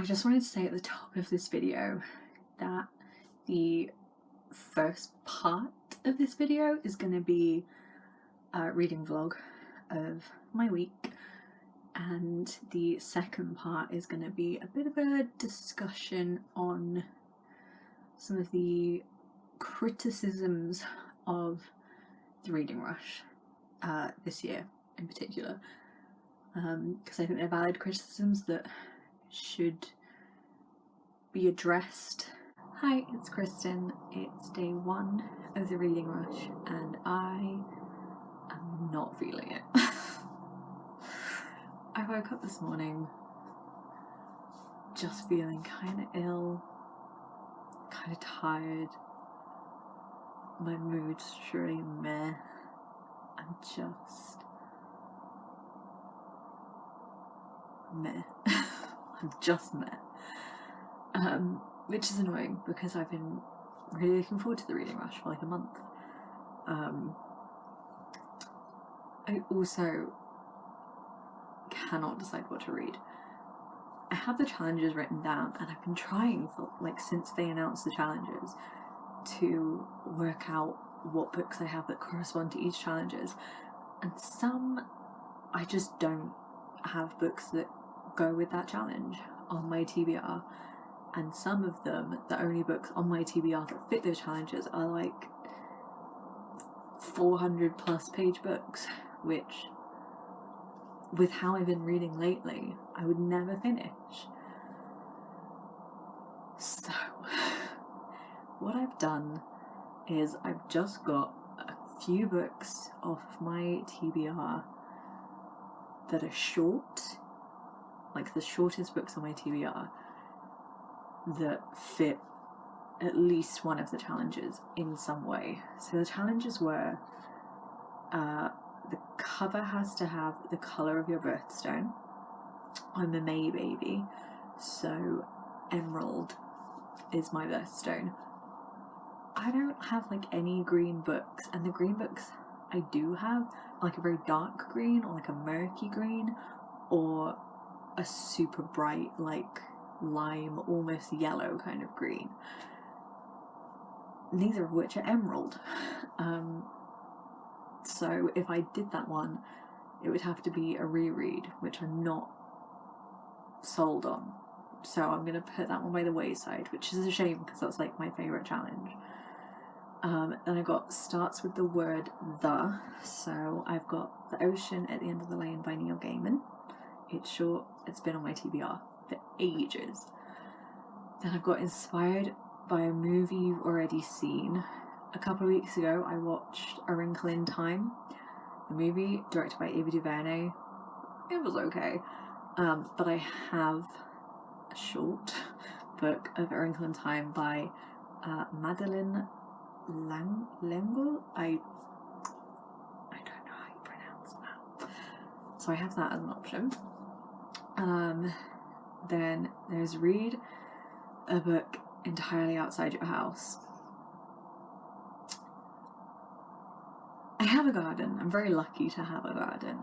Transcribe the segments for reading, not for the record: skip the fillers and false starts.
I just wanted to say at the top of this video that the first part of this video is going to be a reading vlog of my week, and the second part is going to be a bit of a discussion on some of the criticisms of the reading rush this year in particular, because I think they're valid criticisms that should be addressed. Hi, it's Kristen. It's day 1 of the reading rush and I am not feeling it. I woke up this morning just feeling kind of ill, kind of tired. My mood's really meh. I'm just meh. I'm just meh. Which is annoying because I've been really looking forward to the reading rush for like a month. I also cannot decide what to read. I have the challenges written down and I've been trying for like since they announced the challenges to work out what books I have that correspond to each challenges, and some I just don't have books that go with that challenge on my TBR, and some of them, the only books on my TBR that fit those challenges are like 400 plus page books, which with how I've been reading lately I would never finish. So what I've done is I've just got a few books off my TBR that are short, like the shortest books on my TBR that fit at least one of the challenges in some way. So the challenges were the cover has to have the colour of your birthstone. I'm a May baby, so emerald is my birthstone. I don't have like any green books, and the green books I do have are like a very dark green or like a murky green or a super bright like lime, almost yellow kind of green, neither of which are emerald. So if I did that one, it would have to be a reread, which I'm not sold on. So I'm going to put that one by the wayside, which is a shame because that's like my favourite challenge. Then I got starts with the word the, so I've got The Ocean at the End of the Lane by Neil Gaiman. It's short, it's been on my TBR for ages. Then I've got inspired by a movie you've already seen. A couple of weeks ago I watched A Wrinkle in Time, the movie directed by Ava DuVernay. It was okay, but I have a short book of A Wrinkle in Time by Madeleine L'Engle. I don't know how you pronounce that. So I have that as an option. Then there's read a book entirely outside your house. I have a garden. I'm very lucky to have a garden.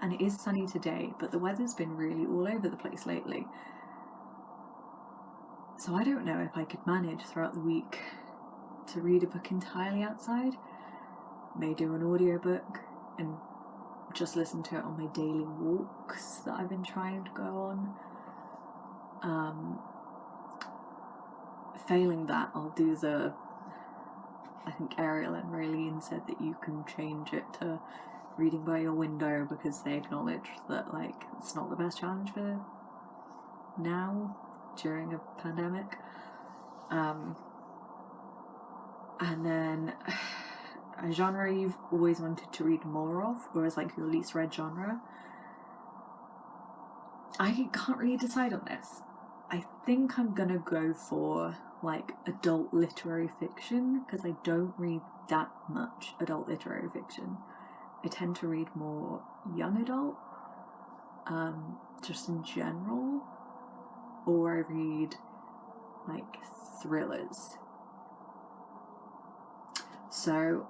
And it is sunny today, but the weather's been really all over the place lately. So I don't know if I could manage throughout the week to read a book entirely outside. May do an audiobook and just listen to it on my daily walks that I've been trying to go on. Failing that, I'll do I think Ariel and Raeleen said that you can change it to reading by your window because they acknowledge that like it's not the best challenge for now during a pandemic. And then a genre you've always wanted to read more of, or is like your least read genre. I can't really decide on this. I think I'm gonna go for like adult literary fiction because I don't read that much adult literary fiction. I tend to read more young adult, just in general, or I read like thrillers. So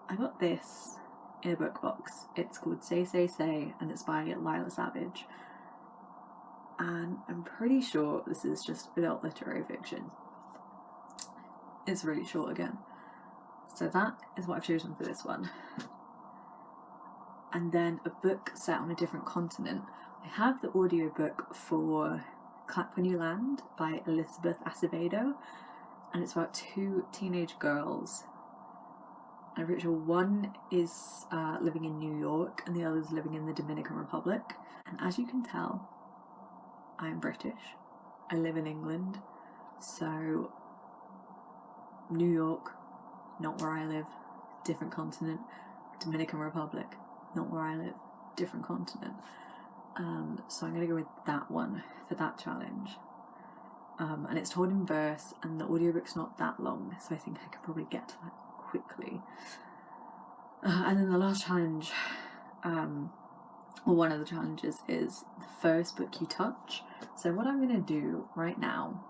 I got this in a book box. It's called Say Say Say and it's by Lila Savage. and I'm pretty sure this is just adult literary fiction. It's really short again. So that is what I've chosen for this one. And then a book set on a different continent. I have the audiobook for Clap When You Land by Elizabeth Acevedo, and it's about two teenage girls. I'm pretty sure one is living in New York and the other is living in the Dominican Republic. And as you can tell, I'm British. I live in England, so New York, not where I live, different continent. Dominican Republic, not where I live, different continent. So I'm going to go with that one for that challenge. And it's told in verse, and the audiobook's not that long, so I think I could probably get to that quickly. And then the last challenge, or one of the challenges, is the first book you touch. So what I'm going to do right now,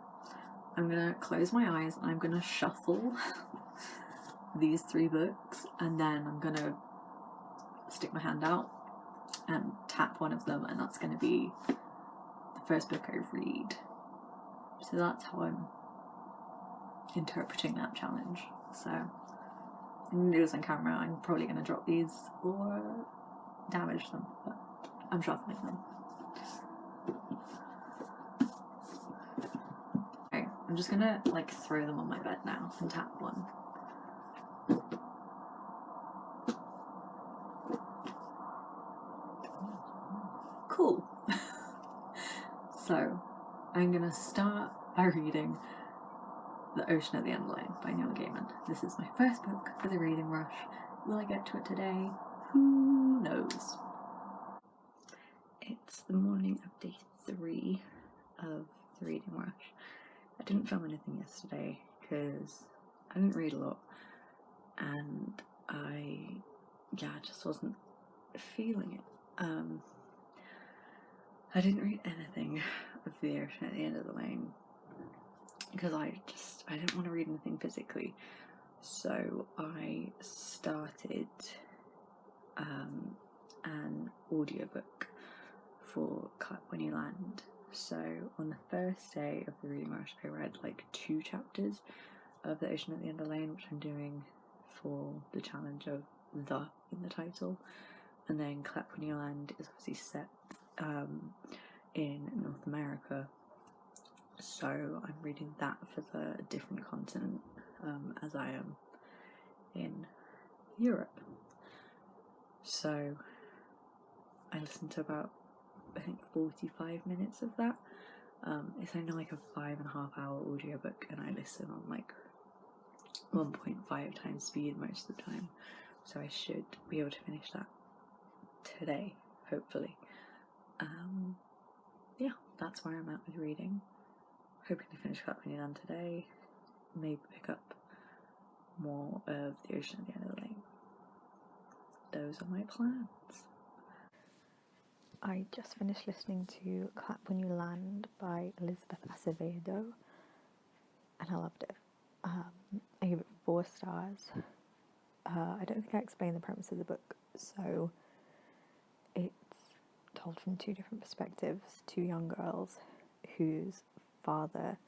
I'm going to close my eyes and I'm going to shuffle these 3 books, and then I'm going to stick my hand out and tap one of them, and that's going to be the first book I read. So that's how I'm interpreting that challenge. So I'm going to do this on camera. I'm probably going to drop these or damage them, but I'm shuffling them. Okay, I'm just going to like throw them on my bed now and tap one. Cool. So I'm going to start by reading The Ocean at the End of the Lane by Neil Gaiman. This is my first book for the reading rush. Will I get to it today? Who knows? It's the morning of day 3 of the reading rush. I didn't film anything yesterday because I didn't read a lot, and I just wasn't feeling it. I didn't read anything of The Ocean at the End of the Lane because I didn't want to read anything physically. So I started an audiobook for Clap When You Land. So on the first day of the reading rush, I read like 2 chapters of The Ocean at the End of the Lane, which I'm doing for the challenge of "the" in the title. And then Clap When You Land is obviously set in North America, so I'm reading that for the different continent, as I am in Europe. So I listened to about, I think, 45 minutes of that. It's only like a 5.5-hour audiobook, and I listen on like 1.5 times speed most of the time, so I should be able to finish that today, hopefully. Yeah, that's where I'm at with reading. Hoping to finish Clap When You Land today, maybe pick up more of The Ocean at the End of the Lane. Those are my plans. I just finished listening to Clap When You Land by Elizabeth Acevedo, and I loved it. I gave it 4 stars. I don't think I explained the premise of the book, so it's told from 2 different perspectives. 2 young girls whose father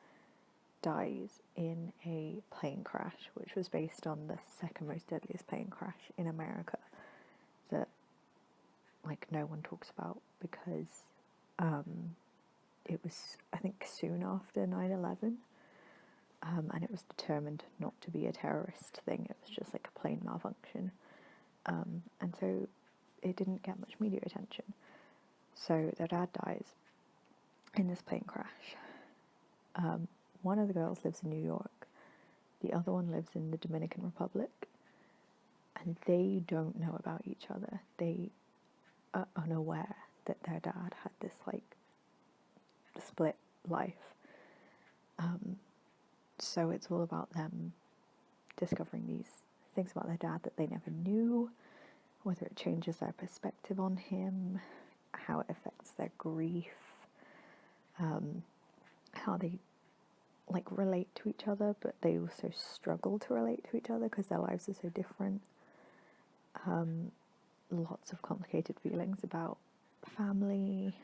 dies in a plane crash, which was based on the second most deadliest plane crash in America that like no one talks about because it was, I think, soon after 9/11, and it was determined not to be a terrorist thing. It was just like a plane malfunction, and so it didn't get much media attention. So their dad dies in this plane crash. One of the girls lives in New York, the other one lives in the Dominican Republic, and they don't know about each other. They are unaware that their dad had this like split life. So it's all about them discovering these things about their dad that they never knew, whether it changes their perspective on him, how it affects their grief, how they like relate to each other, but they also struggle to relate to each other because their lives are so different. Lots of complicated feelings about family,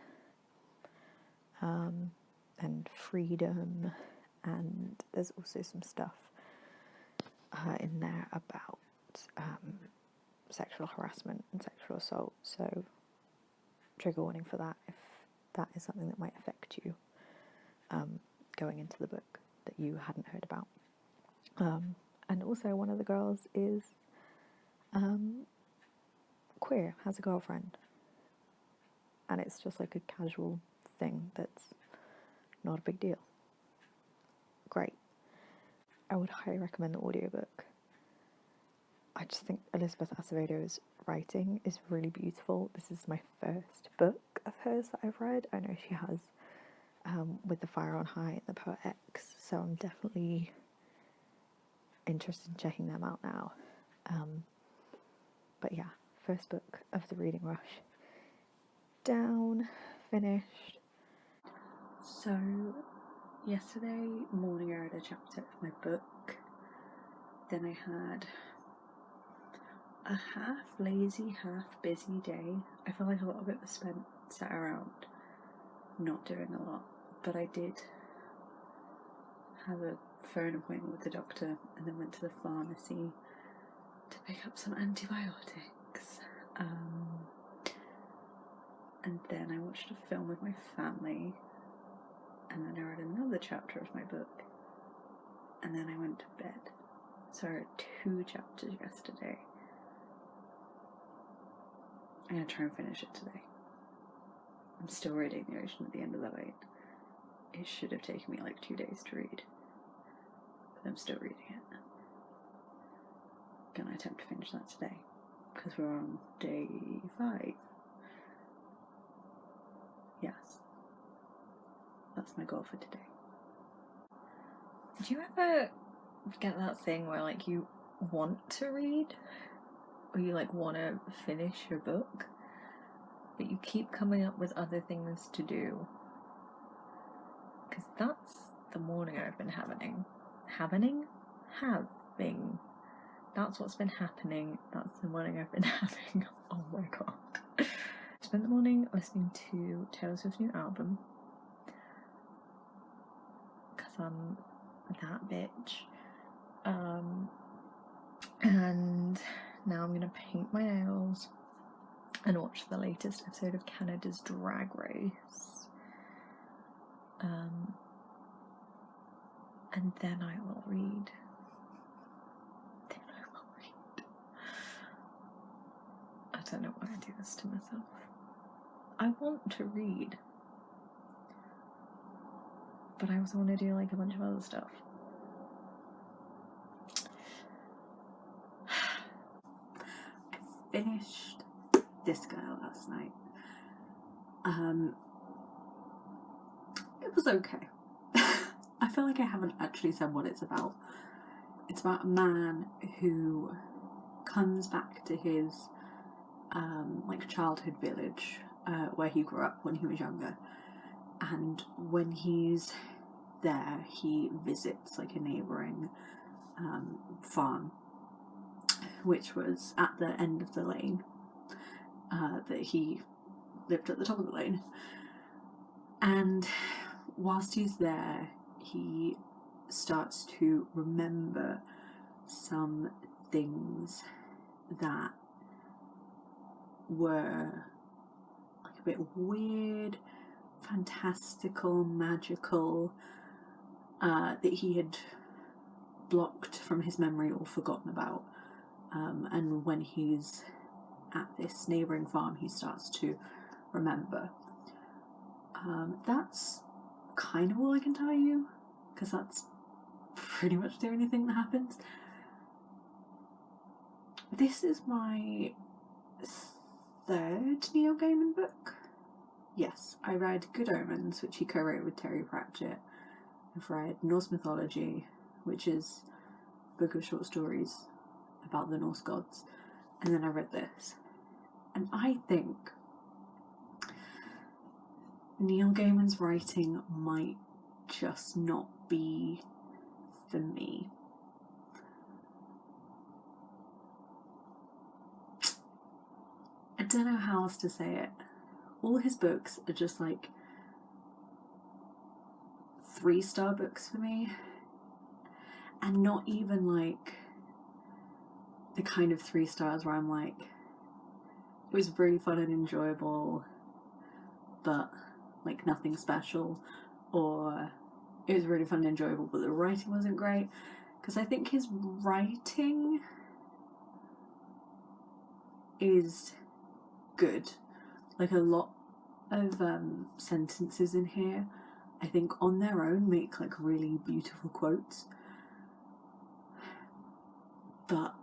and freedom, and there's also some stuff in there about sexual harassment and sexual assault, so trigger warning for that if that is something that might affect you going into the book that you hadn't heard about. And also one of the girls is queer, has a girlfriend, and it's just like a casual thing that's not a big deal. Great. I would highly recommend the audiobook. I just think Elizabeth Acevedo's writing is really beautiful. This is my first book of hers that I've read. I know she has With the Fire on High and The Poet X, so I'm definitely interested in checking them out now. But yeah, first book of the reading rush. Down, finished. So yesterday morning I read a chapter of my book. Then I had a half lazy, half busy day. I feel like a lot of it was spent sat around not doing a lot, but I did have a phone appointment with the doctor and then went to the pharmacy to pick up some antibiotics. And then I watched a film with my family, and then I read another chapter of my book, and then I went to bed. So I read 2 chapters yesterday. I'm going to try and finish it today. I'm still reading The Ocean at the End of the Lane. It should have taken me like 2 days to read, but I'm still reading it. I'm going to attempt to finish that today, because we're on day 5. Yes. That's my goal for today. Do you ever get that thing where like you want to read, or you like want to finish your book, but you keep coming up with other things to do? Because that's the morning I've been having. That's what's been happening. That's the morning I've been having. Oh my god. I spent the morning listening to Taylor Swift's new album, because I'm that bitch. And now I'm going to paint my nails and watch the latest episode of Canada's Drag Race. And then I will read. I don't know why I do this to myself. I want to read, but I also want to do like a bunch of other stuff. I finished this girl last night. It was okay. I feel like I haven't actually said what it's about. It's about a man who comes back to his like childhood village where he grew up when he was younger, and when he's there he visits like a neighbouring farm, which was at the end of the lane, that he lived at the top of the lane. And whilst he's there, he starts to remember some things that were like a bit weird, fantastical, magical, that he had blocked from his memory or forgotten about. And when he's at this neighbouring farm, he starts to remember. That's kind of all I can tell you, because that's pretty much the only thing that happens. This is my 3rd Neil Gaiman book. Yes, I read Good Omens, which he co-wrote with Terry Pratchett. I've read Norse Mythology, which is a book of short stories about the Norse gods, and then I read this. And I think Neil Gaiman's writing might just not be for me. I don't know how else to say it. All his books are just like 3-star books for me, and not even like the kind of 3 stars where I'm like, it was really fun and enjoyable, but like nothing special, or it was really fun and enjoyable but the writing wasn't great, because I think his writing is good. Like a lot of sentences in here, I think on their own make like really beautiful quotes, but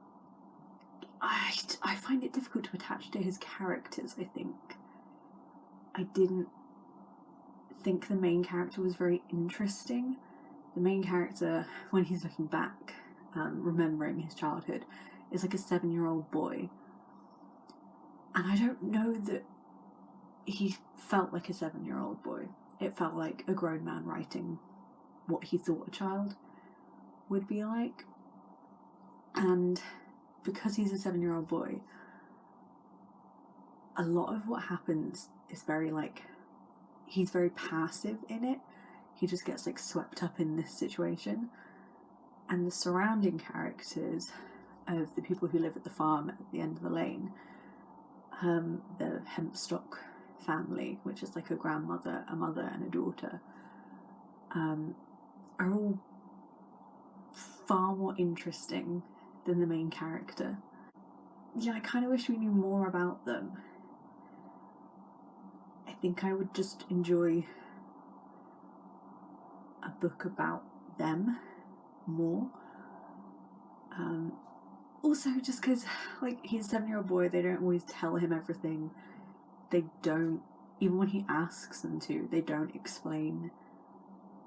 I find it difficult to attach to his characters. I think I didn't think the main character was very interesting. The main character, when he's looking back, remembering his childhood, is like a 7-year-old boy, and I don't know that he felt like a 7-year-old boy. It felt like a grown man writing what he thought a child would be like. And because he's a 7-year-old boy, a lot of what happens is very like, he's very passive in it. He just gets like swept up in this situation. And the surrounding characters of the people who live at the farm at the end of the lane, the Hempstock family, which is like a grandmother, a mother and a daughter, are all far more interesting than the main character. Yeah, I kind of wish we knew more about them. I think I would just enjoy a book about them more. Also, just because, like, he's a 7-year-old boy, they don't always tell him everything. They don't, even when he asks them to, they don't explain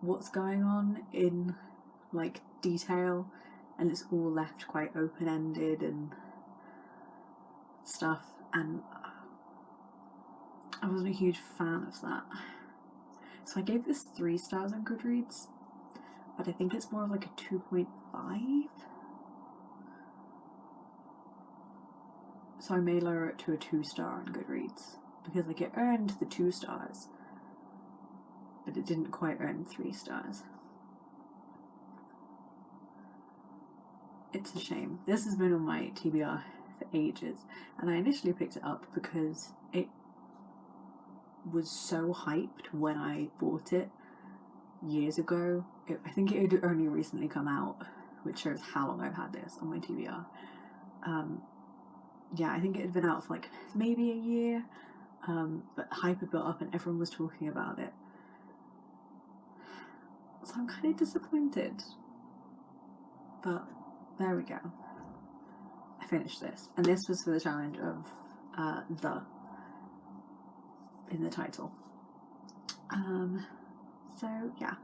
what's going on in, like, detail, and it's all left quite open-ended and stuff, and I wasn't a huge fan of that. So I gave this 3 stars on Goodreads, but I think it's more of like a 2.5. So I may lower it to a 2-star on Goodreads, because like it earned the 2 stars, but it didn't quite earn 3 stars. It's a shame. This has been on my TBR for ages, and I initially picked it up because it was so hyped when I bought it years ago. I think it had only recently come out, which shows how long I've had this on my TBR. Yeah, I think it had been out for like maybe a year, but hype had built up and everyone was talking about it. So I'm kind of disappointed, but there we go. I finished this, and this was for the challenge of the in the title. So yeah,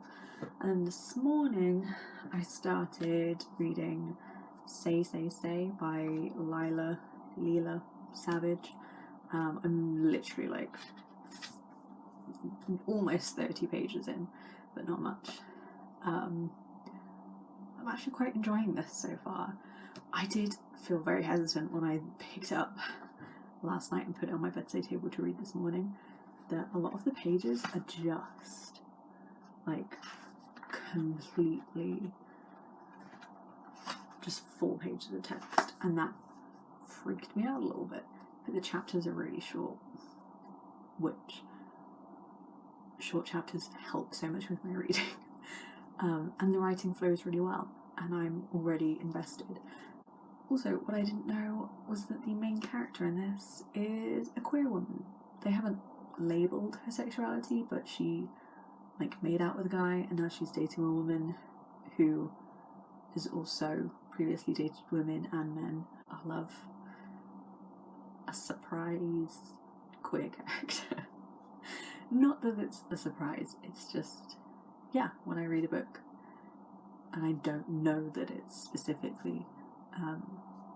and this morning I started reading Say by Leela Savage. I'm literally like almost 30 pages in, but not much. I'm actually quite enjoying this so far. I did feel very hesitant when I picked it up last night and put it on my bedside table to read this morning, that a lot of the pages are just like completely just 4 pages of text, and that freaked me out a little bit. But the chapters are really short, which short chapters help so much with my reading. And the writing flows really well, and I'm already invested. Also, what I didn't know was that the main character in this is a queer woman. They haven't labelled her sexuality, but she like made out with a guy, and now she's dating a woman who has also previously dated women and men. I love a surprise queer character. Not that it's a surprise, it's just, yeah, when I read a book and I don't know that it's specifically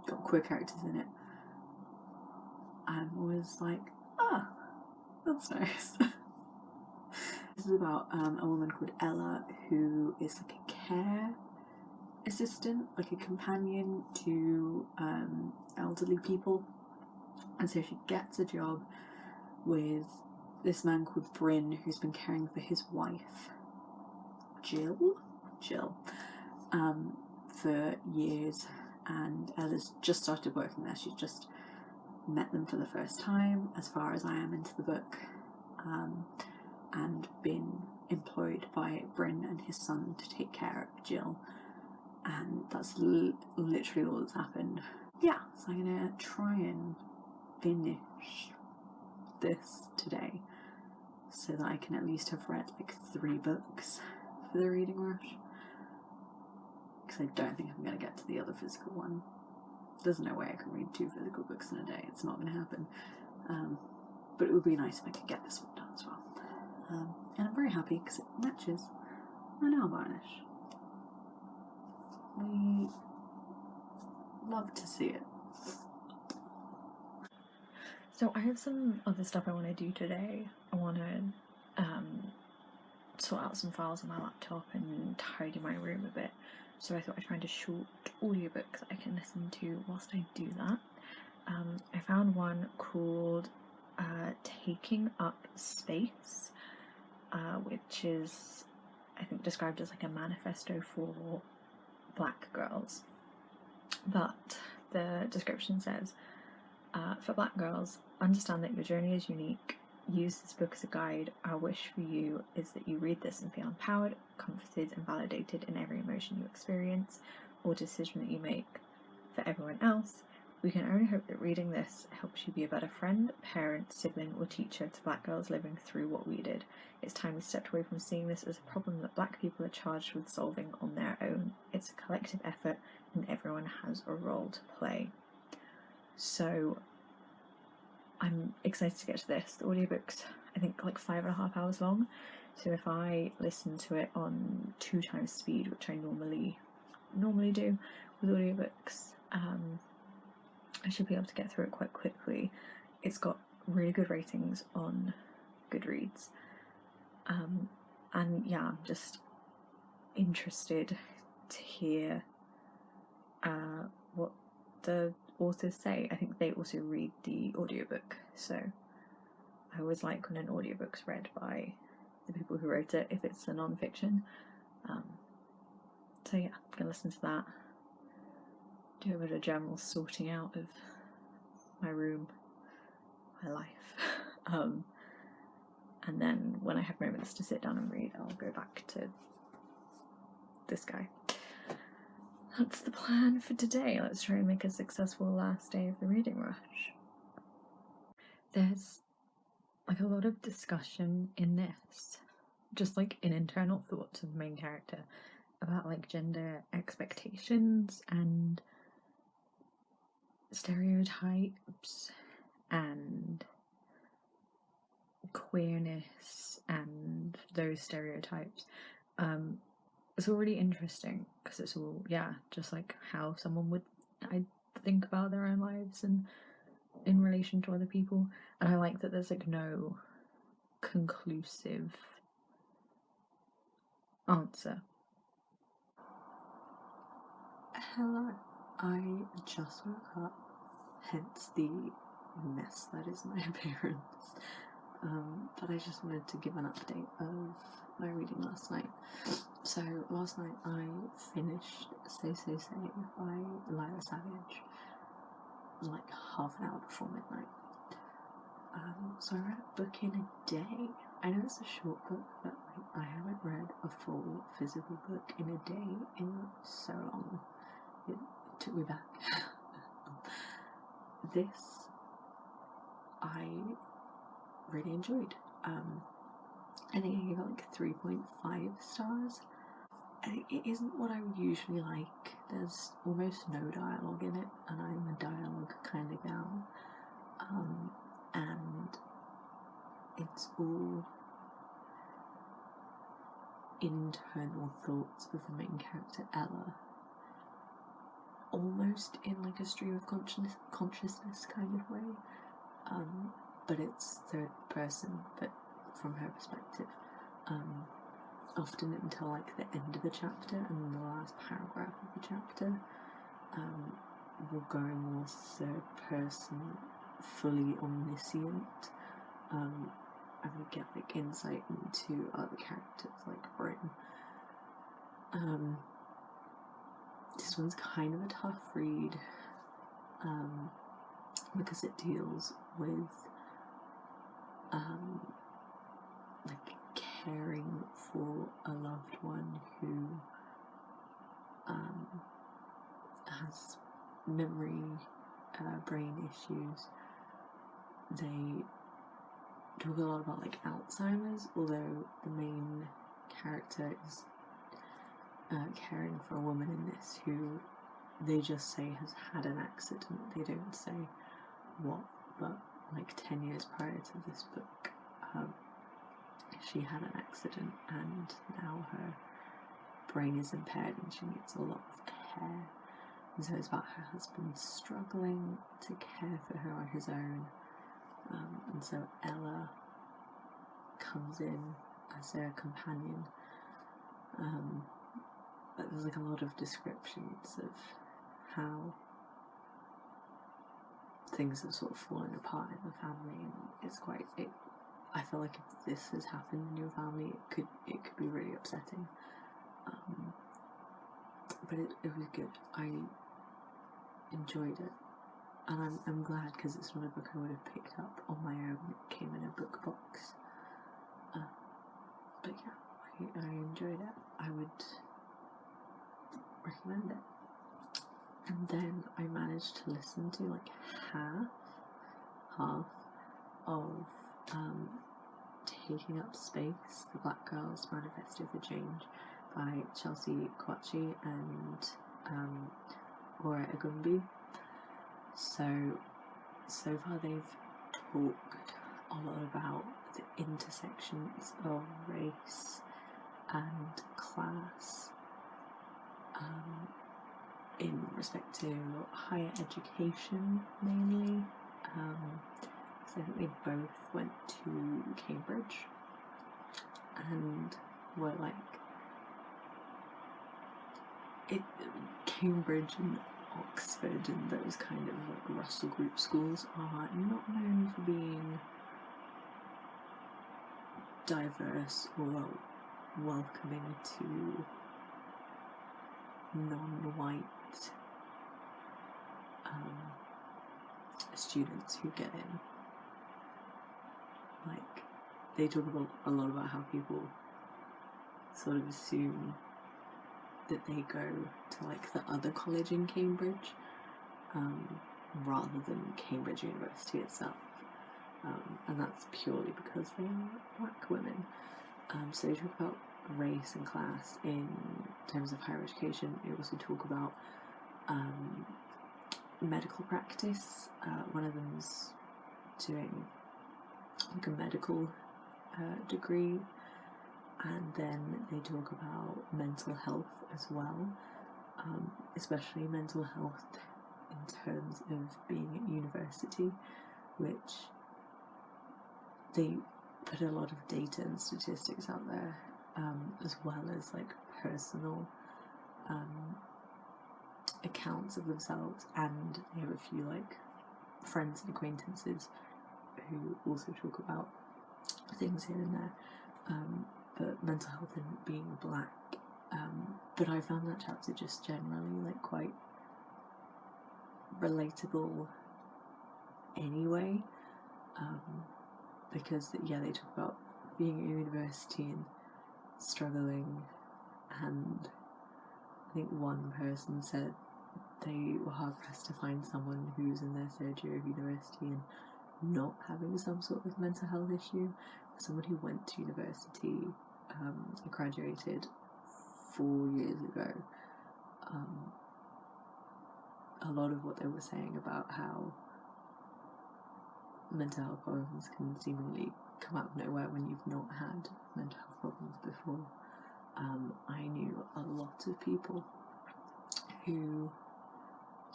got queer characters in it, I'm always like, that's nice. This is about a woman called Ella, who is like a care assistant, like a companion to elderly people, and so she gets a job with this man called Bryn, who's been caring for his wife Jill, for years, and Ella's just started working there. She's just met them for the first time, as far as I am into the book, and been employed by Bryn and his son to take care of Jill, and that's literally all that's happened. Yeah, so I'm gonna try and finish this today so that I can at least have read like 3 books for the reading rush, because I don't think I'm going to get to the other physical one. There's no way I can read 2 physical books in a day. It's not going to happen. But it would be nice if I could get this one done as well. And I'm very happy because it matches my nail varnish. We love to see it. So I have some other stuff I want to do today. I want to sort out some files on my laptop and tidy my room a bit. So I thought I'd find a short audiobook that I can listen to whilst I do that. I found one called Taking Up Space, which is, I think, described as like a manifesto for black girls. But the description says, for black girls, understand that your journey is unique. Use this book as a guide. Our wish for you is that you read this and feel empowered, comforted, and validated in every emotion you experience or decision that you make. For everyone else, we can only hope that reading this helps you be a better friend, parent, sibling, or teacher to black girls living through what we did. It's time we stepped away from seeing this as a problem that black people are charged with solving on their own. It's a collective effort, and everyone has a role to play. So I'm excited to get to this. The audiobook's, I think, like 5.5 hours long. So if I listen to it on 2 times speed, which I normally do with audiobooks, I should be able to get through it quite quickly. It's got really good ratings on Goodreads. And yeah, I'm just interested to hear what the authors say. I think they also read the audiobook, so I always like when an audiobook's read by the people who wrote it, if it's a non-fiction. So yeah, I'm gonna listen to that, do a bit of general sorting out of my room, my life, and then when I have moments to sit down and read, I'll go back to this guy. That's the plan for today. Let's try and make a successful last day of the reading rush. There's like a lot of discussion in this, just like in internal thoughts of the main character, about like gender expectations and stereotypes and queerness and those stereotypes. It's all really interesting because it's all, yeah, just like how someone would, I think, about their own lives and in relation to other people. And I like that there's like no conclusive answer. Hello, I just woke up, hence the mess that is my appearance. But I just wanted to give an update of my reading last night. So last night I finished Say Say Say by Lyra Savage like half an hour before midnight. So I read a book in a day. I know it's a short book, but like, I haven't read a full physical book in a day in so long. It took me back. This I really enjoyed. I think I gave it like 3.5 stars. It isn't what I would usually like. There's almost no dialogue in it, and I'm a dialogue kind of gal. And it's all internal thoughts of the main character, Ella. Almost in like a stream of consciousness kind of way. But it's third person, but from her perspective. Often until like the end of the chapter and the last paragraph of the chapter, we're going more third person, fully omniscient, and we get like insight into other characters like Bryn, This one's kind of a tough read, because it deals with like caring for a loved one who has memory brain issues. They talk a lot about like Alzheimer's, although the main character is caring for a woman in this who they just say has had an accident. They don't say what, but like 10 years prior to this book, she had an accident and now her brain is impaired and she needs a lot of care. And so it's about her husband struggling to care for her on his own. And so Ella comes in as their companion. But there's like a lot of descriptions of how things have sort of fallen apart in the family, and it's quite. I feel like if this has happened in your family, it could be really upsetting. But it was good. I enjoyed it, and I'm glad because it's not a book I would have picked up on my own. It came in a book box. But yeah, I enjoyed it. I would recommend it. And then I managed to listen to like half of Taking Up Space, The Black Girl's Manifesto for Change by Chelsea Kwachi and Ora Egumbi. So far they've talked a lot about the intersections of race and class in respect to higher education mainly. So I think they both went to Cambridge and were like Cambridge and Oxford and those kind of like Russell Group schools are not known for being diverse or welcoming to non-white students who get in. Like, they talk a lot about how people sort of assume that they go to like the other college in Cambridge rather than Cambridge University itself, and that's purely because they are black women. So they talk about race and class in terms of higher education. They also talk about medical practice. One of them's doing like a medical degree, and then they talk about mental health as well, especially mental health in terms of being at university, which they put a lot of data and statistics out there, as well as like personal accounts of themselves, and they have a few like friends and acquaintances who also talk about things here and there, but mental health and being black. But I found that chapter just generally like quite relatable anyway, because they talk about being at university and struggling, and I think one person said they were hard pressed to find someone who's in their third year of university and not having some sort of mental health issue. Someone who went to university, graduated 4 years ago, a lot of what they were saying about how mental health problems can seemingly come out of nowhere when you've not had mental health problems before. I knew a lot of people who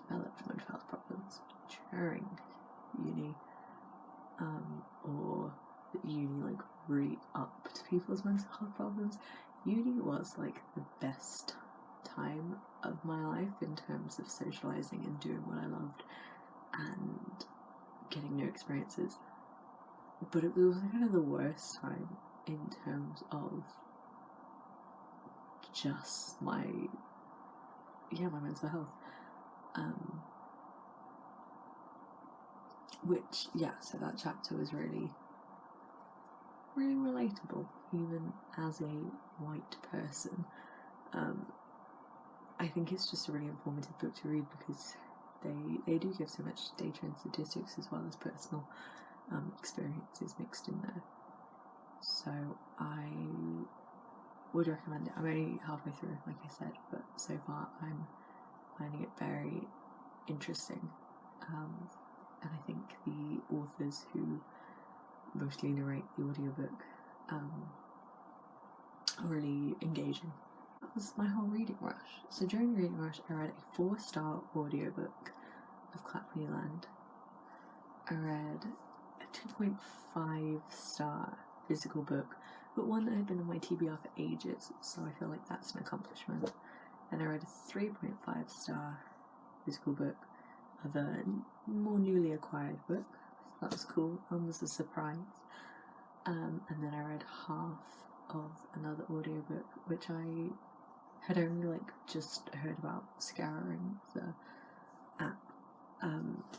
developed mental health problems during uni, or that uni like really upped people's mental health problems. Uni was like the best time of my life in terms of socializing and doing what I loved and getting new experiences, but it was kind of the worst time in terms of just my mental health. So that chapter was really, really relatable, even as a white person. I think it's just a really informative book to read because they do give so much data and statistics as well as personal experiences mixed in there. So I would recommend it. I'm only halfway through, like I said, but so far I'm finding it very interesting. And I think the authors who mostly narrate the audiobook are really engaging. That was my whole reading rush. So during the reading rush, I read a 4-star audiobook of Clap When You Land. I read a 2.5-star physical book, but one that had been on my TBR for ages, so I feel like that's an accomplishment. And I read a 3.5-star physical book of a more newly acquired book, so that was cool. That was a surprise. And then I read half of another audiobook, which I had only just heard about scouring the app,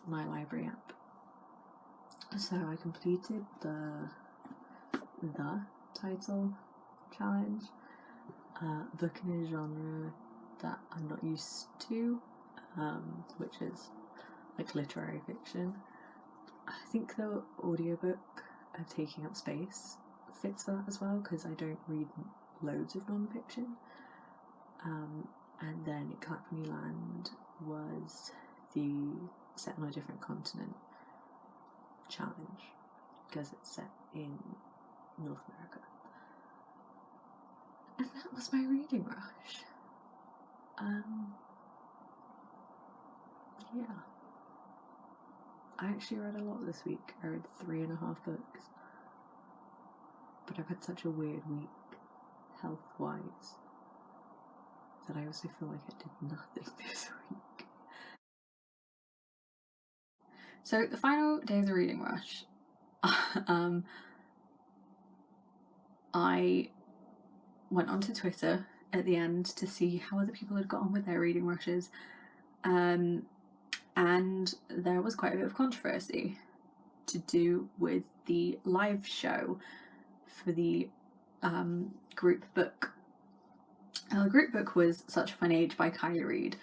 my library app. So I completed the title challenge, book in a genre that I'm not used to, which is literary fiction. I think the audiobook of Taking Up Space fits for that as well, because I don't read loads of non-fiction. And then Clap When You Land was the set on a different continent challenge, because it's set in North America. And that was my reading rush. Yeah. I actually read a lot this week. I read 3.5 books. But I've had such a weird week, health-wise, that I also feel like I did nothing this week. So the final day of the reading rush, I went onto Twitter at the end to see how other people had got on with their reading rushes, and there was quite a bit of controversy to do with the live show for the group book. The group book was Such a Fun Age by Kylie Reid.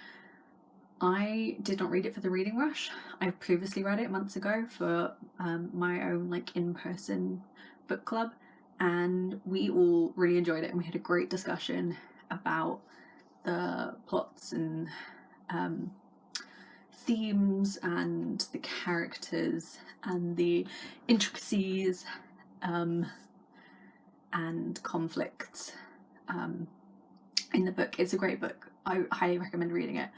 I did not read it for the reading rush. I've previously read it months ago for my own in-person book club, and we all really enjoyed it, and we had a great discussion about the plots and themes and the characters and the intricacies and conflicts in the book. It's a great book. I highly recommend reading it.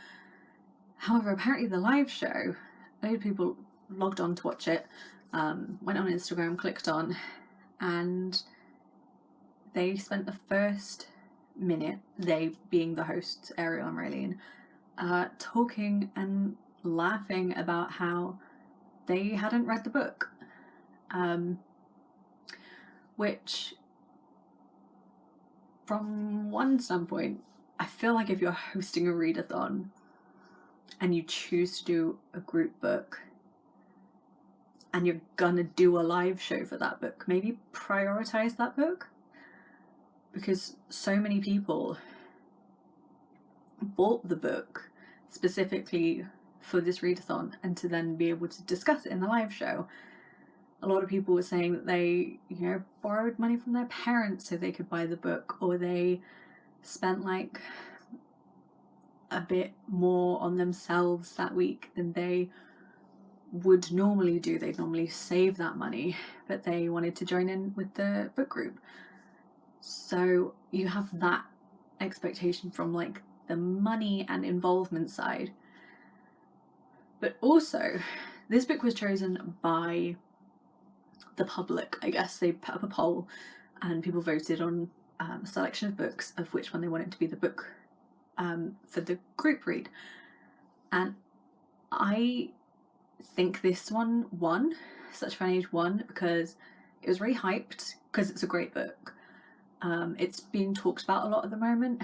However, apparently the live show, a lot of people logged on to watch it, went on Instagram, clicked on, and they spent the first minute, they being the hosts, Ariel and Raeleen, talking and laughing about how they hadn't read the book, which, from one standpoint, I feel like if you're hosting a readathon and you choose to do a group book and you're gonna do a live show for that book, maybe prioritize that book, because so many people bought the book specifically for this readathon and to then be able to discuss it in the live show. A lot of people were saying that they, borrowed money from their parents so they could buy the book, or they spent a bit more on themselves that week than they would normally do. They'd normally save that money, but they wanted to join in with the book group. So you have that expectation from the money and involvement side. But also, this book was chosen by the public, I guess. They put up a poll and people voted on a selection of books of which one they wanted to be the book for the group read. And I think this one won, Such a Fun Age won, because it was really hyped, because it's a great book. It's being talked about a lot at the moment,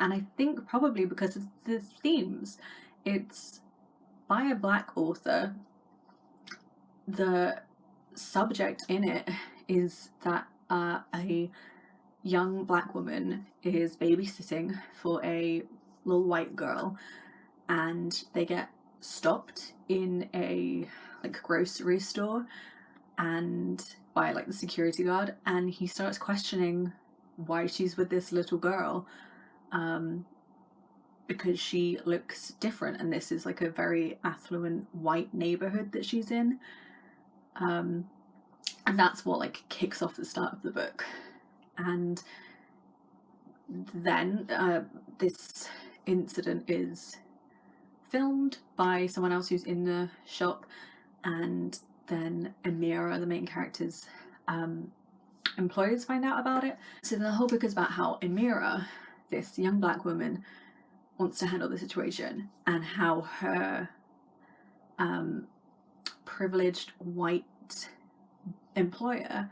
and I think probably because of the themes. It's by a black author. The subject in it is that a young black woman is babysitting for a little white girl, and they get stopped in a like grocery store and by like the security guard, and he starts questioning why she's with this little girl, because she looks different, and this is like a very affluent white neighborhood that she's in, and that's what like kicks off the start of the book. And then this incident is filmed by someone else who's in the shop, and then Amira, the main character's employers, find out about it. So the whole book is about how Amira, this young black woman, wants to handle the situation, and how her privileged white employer,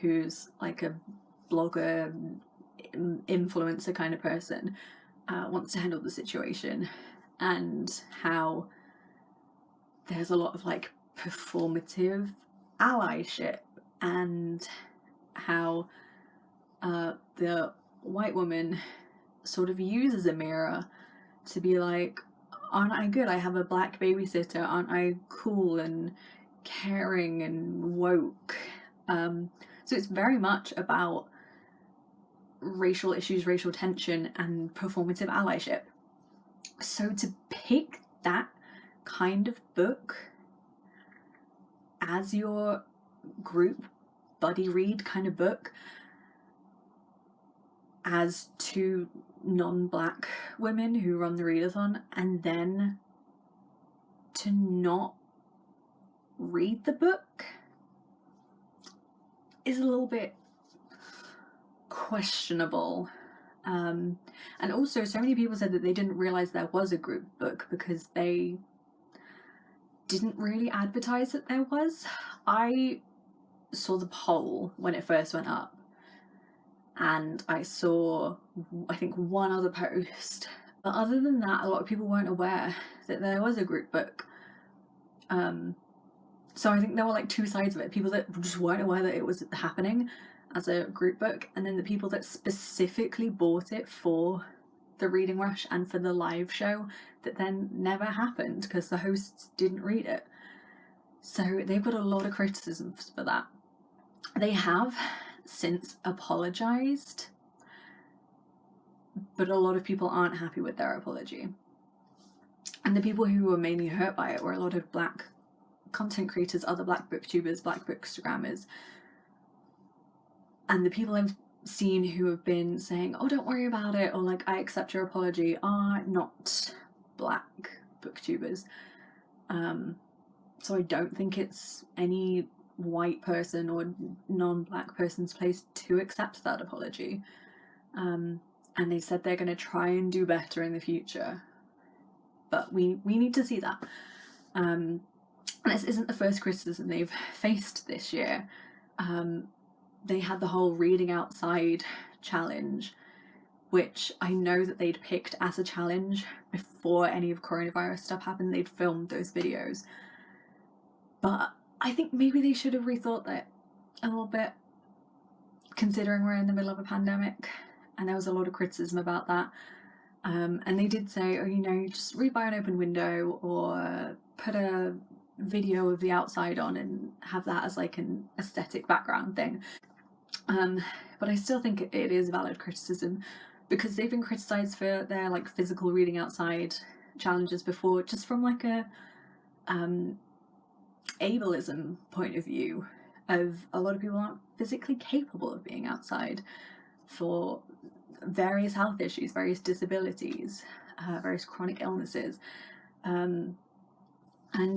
who's like a blogger, influencer kind of person, wants to handle the situation, and how there's a lot of like performative allyship, and how the white woman sort of uses Amira to be like, aren't I good? I have a black babysitter. Aren't I cool and caring and woke? So it's very much about racial issues, racial tension, and performative allyship. So to pick that kind of book as your group buddy read kind of book, as two non-black women who run the readathon, and then to not read the book is a little bit questionable. And also so many people said that they didn't realize there was a group book because they didn't really advertise that there was. I saw the poll when it first went up, and I saw, I think, one other post, but other than that a lot of people weren't aware that there was a group book. So I think there were like two sides of it: people that just weren't aware that it was happening as a group book, and then the people that specifically bought it for the reading rush and for the live show that then never happened because the hosts didn't read it. So they've got a lot of criticisms for that. They have since apologized, but a lot of people aren't happy with their apology. And the people who were mainly hurt by it were a lot of black content creators, other black booktubers, black bookstagrammers. And the people I've seen who have been saying, oh, don't worry about it, or like, I accept your apology, are not black booktubers. So I don't think it's any white person or non-black person's place to accept that apology. And they said they're going to try and do better in the future. But we need to see that. And this isn't the first criticism they've faced this year. They had the whole reading outside challenge, which I know that they'd picked as a challenge before any of coronavirus stuff happened. They'd filmed those videos. But I think maybe they should have rethought that a little bit, considering we're in the middle of a pandemic, and there was a lot of criticism about that. And they did say, oh, you know, just read by an open window, or put a video of the outside on and have that as like an aesthetic background thing. But I still think it is valid criticism, because they've been criticised for their like physical reading outside challenges before, just from like a ableism point of view, of a lot of people aren't physically capable of being outside for various health issues, various disabilities, various chronic illnesses, and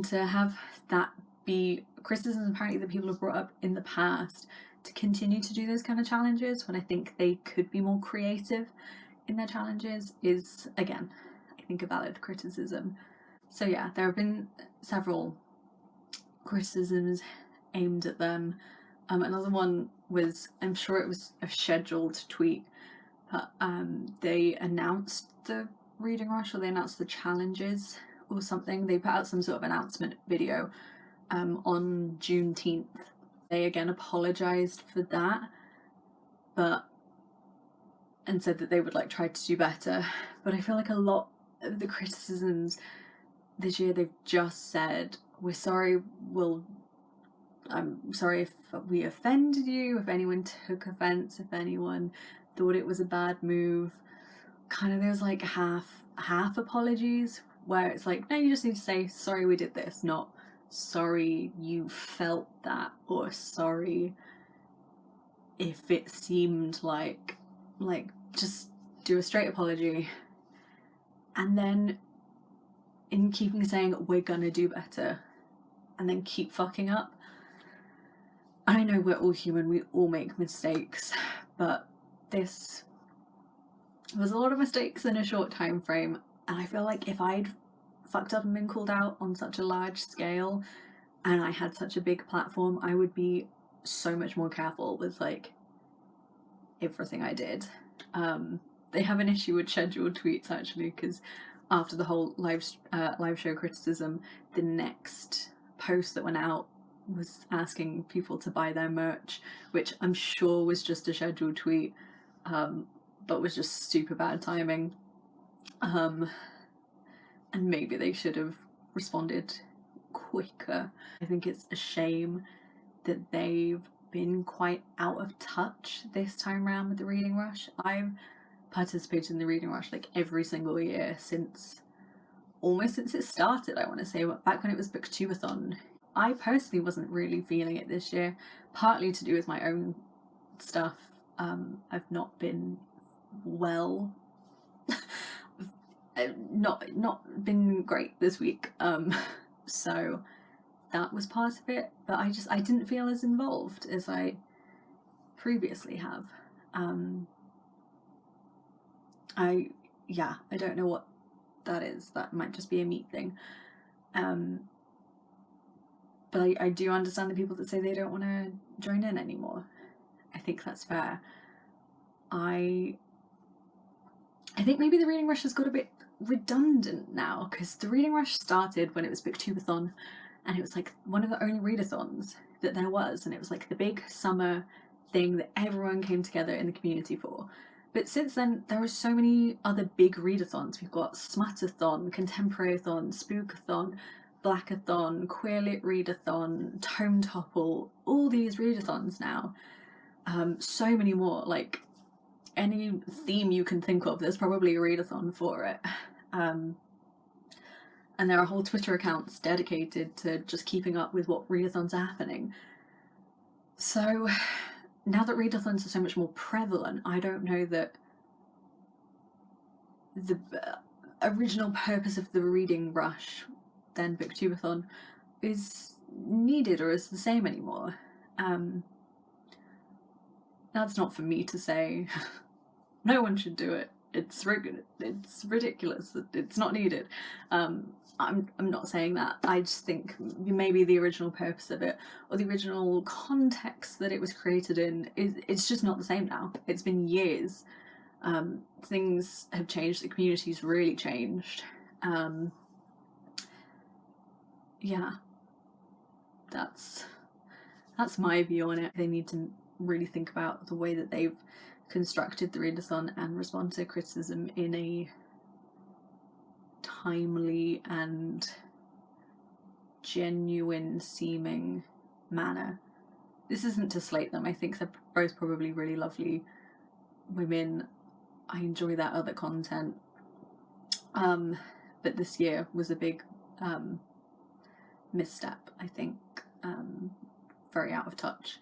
to have that be criticism apparently that people have brought up in the past to continue to do those kind of challenges when I think they could be more creative in their challenges is, again, I think a valid criticism. So yeah, there have been several criticisms aimed at them. Another one was, I'm sure it was a scheduled tweet, but they announced the reading rush, or they announced the challenges or something. They put out some sort of announcement video on Juneteenth. They again apologised for that, and said that they would like try to do better. But I feel like a lot of the criticisms this year, they've just said, we're sorry, I'm sorry if we offended you, if anyone took offence, if anyone thought it was a bad move. Kind of, there's like half apologies, where it's like, no, you just need to say sorry we did this, not sorry you felt that, or sorry if it seemed like just do a straight apology. And then in keeping saying we're gonna do better, and then keep fucking up. I know we're all human, we all make mistakes, but this was a lot of mistakes in a short time frame, and I feel like if I'd fucked up and been called out on such a large scale and I had such a big platform, I would be so much more careful with like everything I did. They have an issue with scheduled tweets actually, because after the whole live show criticism, the next post that went out was asking people to buy their merch, which I'm sure was just a scheduled tweet, but was just super bad timing. And maybe they should have responded quicker. I think it's a shame that they've been quite out of touch this time around with the reading rush. I've participated in the reading rush like every single year since it started, I want to say, back when it was Booktubeathon. I personally wasn't really feeling it this year, partly to do with my own stuff. I've not been well. not been great this week. So that was part of it, but I didn't feel as involved as I previously have. I don't know what that is. That might just be a me thing. But I do understand the people that say they don't want to join in anymore. I think that's fair. I think maybe the reading rush has got a bit redundant now, because the reading rush started when it was Booktubeathon, and it was like one of the only readathons that there was, and it was like the big summer thing that everyone came together in the community for. But since then, there are so many other big readathons. We've got Smutathon, Contemporaryathon, Spookathon, Blackathon, Queerlit Readathon, Tome Topple, all these readathons now. So many more, like any theme you can think of, there's probably a readathon for it. And there are whole Twitter accounts dedicated to just keeping up with what readathons are happening. So now that readathons are so much more prevalent, I don't know that the original purpose of the reading rush, then Booktubeathon, is needed or is the same anymore. That's not for me to say. No one should do it. It's ridiculous. It's not needed. I'm not saying that. I just think maybe the original purpose of it, or the original context that it was created in, it's just not the same now. It's been years. Things have changed. The community's really changed. Yeah, that's my view on it. They need to really think about the way that they've constructed the readathon and respond to criticism in a timely and genuine seeming manner. This isn't to slate them. I think they're both probably really lovely women. I enjoy their other content. But this year was a big misstep, I think. Very out of touch.